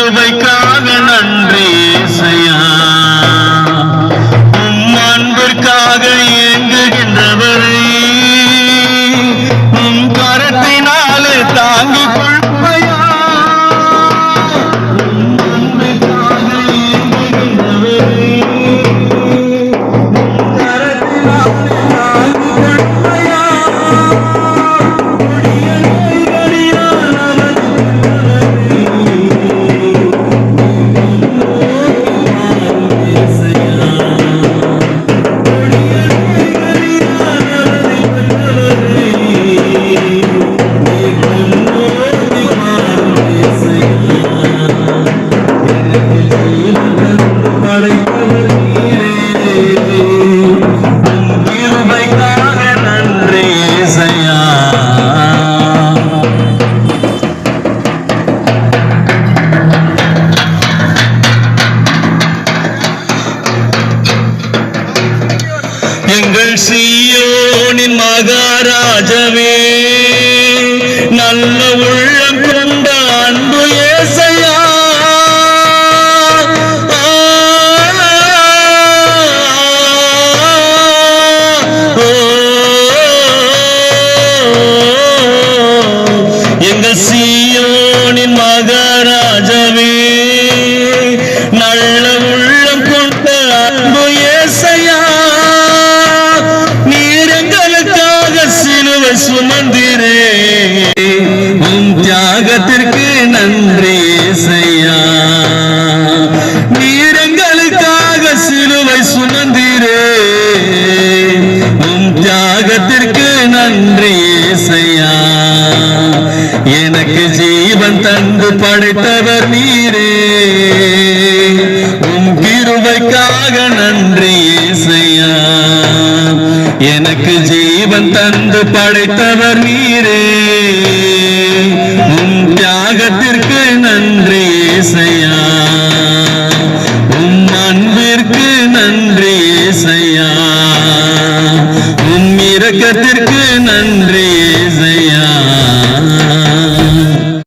கிருபைக்காக நன்றி ஏசையா. உம் அன்பிற்காக ஏங்குகின்றவரை உம் கரத்தினாலே தாங்கிக் கொள்வையா. உம் அன்பிற்காக ஏங்குகின்றவரை கரத்தினாலே தாங்கிக் கொள்வையா. எங்கள் சீயோனின் மகாராஜவே, நல்ல உள்ளம் கொண்ட அன்பு ஏசையா. எங்கள் சீயோனின் மகாராஜவே, நல்ல உள்ளம் கொண்ட அன்பு ஏசையா. சிலுவை சுமந்திரே, உம் தியாகத்திற்கு நன்றி ஏசையா. நீர் எங்களுக்காக சிலுவை சுமந்திரே, உம் தியாகத்திற்கு நன்றி ஏசையா. எனக்கு ஜீவன் தந்து படைத்தவர் நீரே, உம் கிருபைக்காக நன்றி ஏசையா. எனக்கு ஜீவன் தந்து படைத்தவர் நீரே,